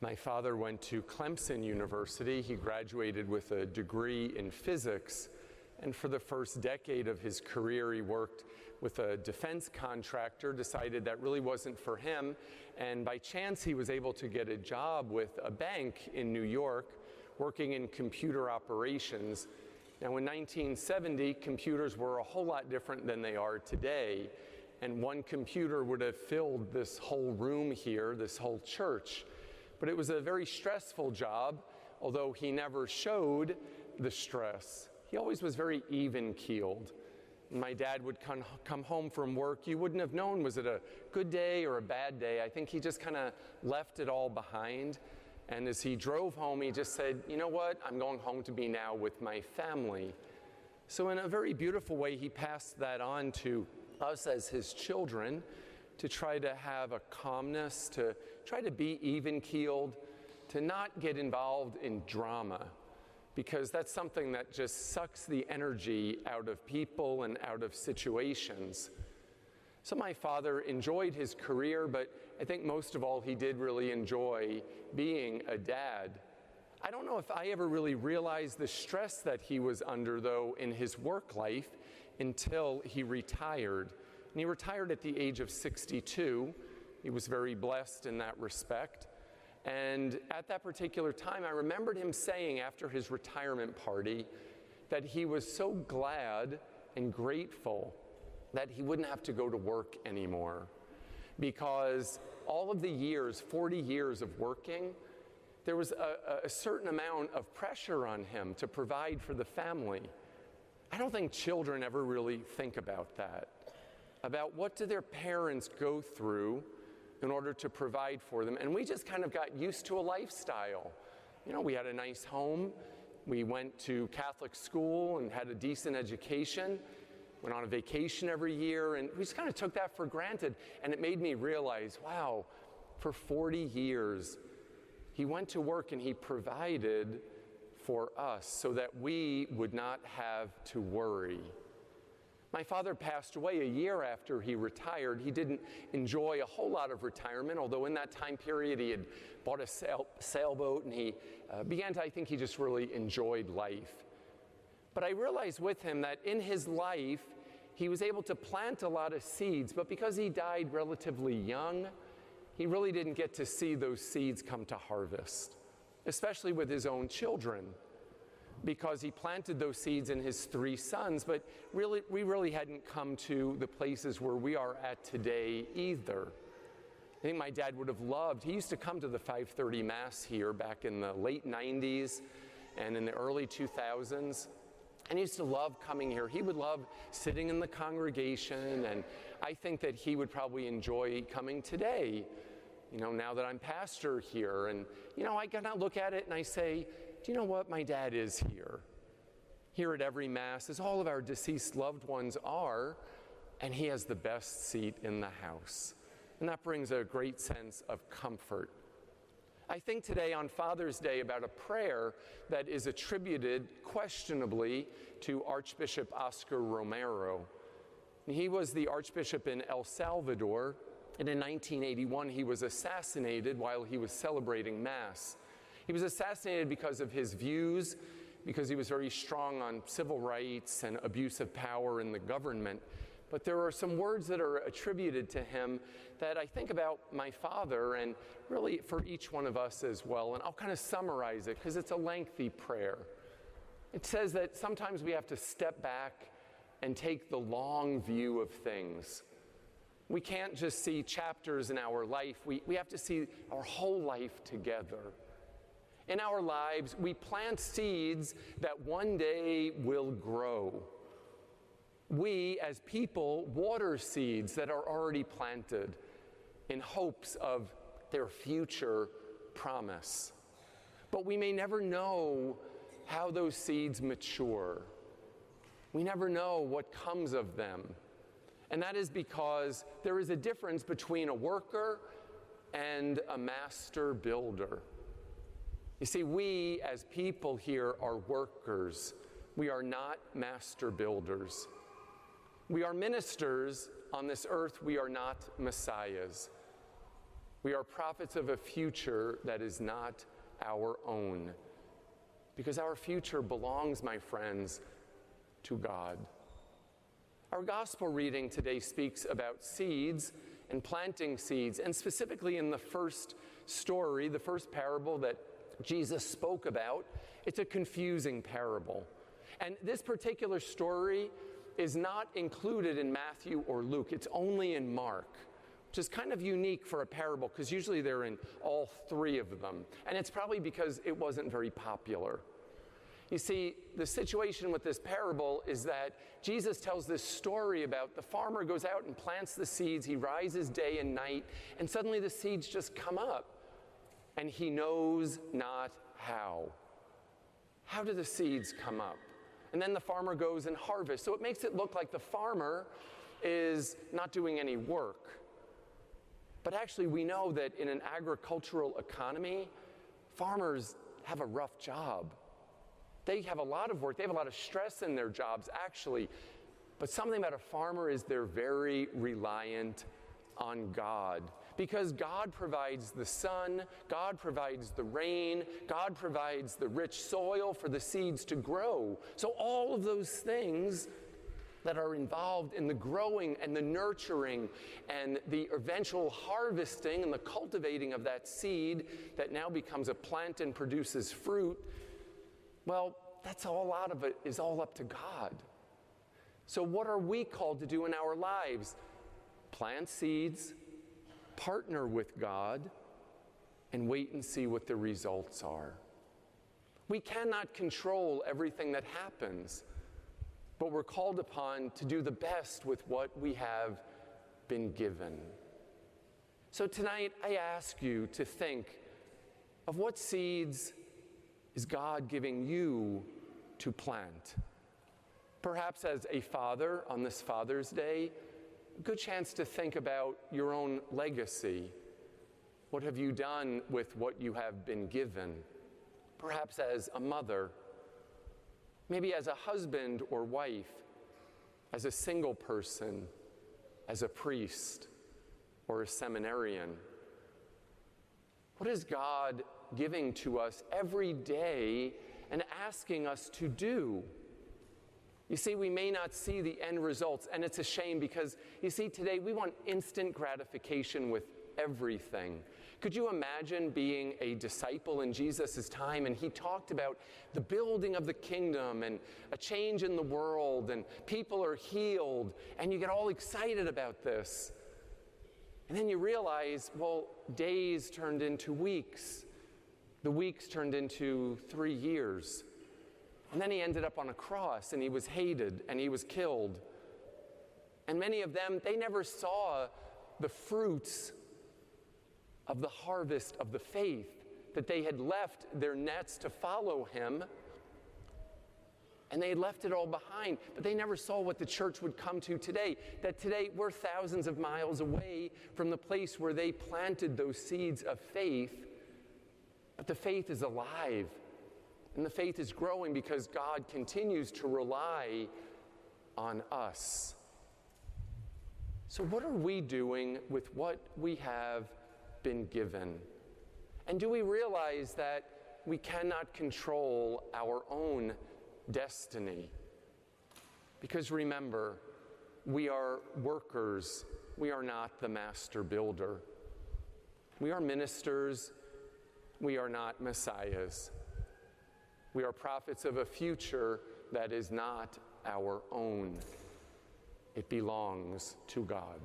My father went to Clemson University. He graduated with a degree in physics, and for the first decade of his career, he worked with a defense contractor, decided that really wasn't for him, and by chance he was able to get a job with a bank in New York, working in computer operations. Now in 1970, computers were a whole lot different than they are today, and one computer would have filled this whole room here, this whole church. But it was a very stressful job, although he never showed the stress. He always was very even-keeled. My dad would come home from work. You wouldn't have known, was it a good day or a bad day? I think he just kind of left it all behind. And as he drove home, he just said, you know what, I'm going home to be now with my family. So in a very beautiful way, he passed that on to us as his children, to try to have a calmness, to try to be even-keeled, to not get involved in drama, because that's something that just sucks the energy out of people and out of situations. So my father enjoyed his career, but I think most of all he did really enjoy being a dad. I don't know if I ever really realized the stress that he was under, though, in his work life until he retired. And he retired at the age of 62. He was very blessed in that respect. And at that particular time, I remembered him saying after his retirement party that he was so glad and grateful that he wouldn't have to go to work anymore. Because all of the years, 40 years of working, there was a certain amount of pressure on him to provide for the family. I don't think children ever really think about that, about what do their parents go through in order to provide for them. And we just kind of got used to a lifestyle. You know, we had a nice home, we went to Catholic school and had a decent education, went on a vacation every year, and we just kind of took that for granted. And it made me realize, wow, for 40 years, he went to work and he provided for us so that we would not have to worry. My father passed away a year after he retired. He didn't enjoy a whole lot of retirement, although in that time period he had bought a sailboat, and he began to, I think he just really enjoyed life. But I realized with him that in his life, he was able to plant a lot of seeds, but because he died relatively young, he really didn't get to see those seeds come to harvest, especially with his own children, because he planted those seeds in his 3 sons, but we really hadn't come to the places where we are at today either. I think my dad would have loved, he used to come to the 5:30 Mass here back in the late 90s and in the early 2000s. And he used to love coming here. He would love sitting in the congregation, and I think that he would probably enjoy coming today, you know, now that I'm pastor here. And, you know, I kind of look at it and I say, do you know what? My dad is here at every Mass, as all of our deceased loved ones are, and he has the best seat in the house. And that brings a great sense of comfort. I think today on Father's Day about a prayer that is attributed questionably to Archbishop Oscar Romero. He was the Archbishop in El Salvador, and in 1981 he was assassinated while he was celebrating Mass. He was assassinated because of his views, because he was very strong on civil rights and abuse of power in the government. But there are some words that are attributed to him that I think about my father, and really for each one of us as well. And I'll kind of summarize it because it's a lengthy prayer. It says that sometimes we have to step back and take the long view of things. We can't just see chapters in our life. We have to see our whole life together. In our lives, we plant seeds that one day will grow. We, as people, water seeds that are already planted in hopes of their future promise. But we may never know how those seeds mature. We never know what comes of them. And that is because there is a difference between a worker and a master builder. You see, we as people here are workers. We are not master builders. We are ministers on this earth. We are not messiahs. We are prophets of a future that is not our own, because our future belongs, my friends, to God. Our gospel reading today speaks about seeds and planting seeds, and specifically in the first story, the first parable that Jesus spoke about, it's a confusing parable. And this particular story is not included in Matthew or Luke. It's only in Mark, which is kind of unique for a parable because usually they're in all three of them. And it's probably because it wasn't very popular. You see, the situation with this parable is that Jesus tells this story about the farmer goes out and plants the seeds, he rises day and night, and suddenly the seeds just come up, and he knows not how. How do the seeds come up? And then the farmer goes and harvests. So it makes it look like the farmer is not doing any work. But actually, we know that in an agricultural economy, farmers have a rough job. They have a lot of work. They have a lot of stress in their jobs, actually. But something about a farmer is they're very reliant on God. Because God provides the sun, God provides the rain, God provides the rich soil for the seeds to grow. So all of those things that are involved in the growing and the nurturing and the eventual harvesting and the cultivating of that seed that now becomes a plant and produces fruit, well, that's all out of it is all up to God. So what are we called to do in our lives? Plant seeds, partner with God, and wait and see what the results are. We cannot control everything that happens, but we're called upon to do the best with what we have been given. So tonight, I ask you to think of what seeds is God giving you to plant? Perhaps as a father on this Father's Day, a good chance to think about your own legacy. What have you done with what you have been given? Perhaps as a mother, maybe as a husband or wife, as a single person, as a priest or a seminarian. What is God giving to us every day and asking us to do? You see, we may not see the end results, and it's a shame because, you see, today we want instant gratification with everything. Could you imagine being a disciple in Jesus' time, and he talked about the building of the kingdom and a change in the world, and people are healed, and you get all excited about this. And then you realize, well, days turned into weeks. The weeks turned into 3 years. And then he ended up on a cross, and he was hated, and he was killed. And many of them, they never saw the fruits of the harvest of the faith, that they had left their nets to follow him, and they had left it all behind. But they never saw what the church would come to today, that today we're thousands of miles away from the place where they planted those seeds of faith. But the faith is alive, and the faith is growing because God continues to rely on us. So what are we doing with what we have been given? And do we realize that we cannot control our own destiny? Because remember, we are workers. We are not the master builder. We are ministers. We are not messiahs. We are prophets of a future that is not our own. It belongs to God.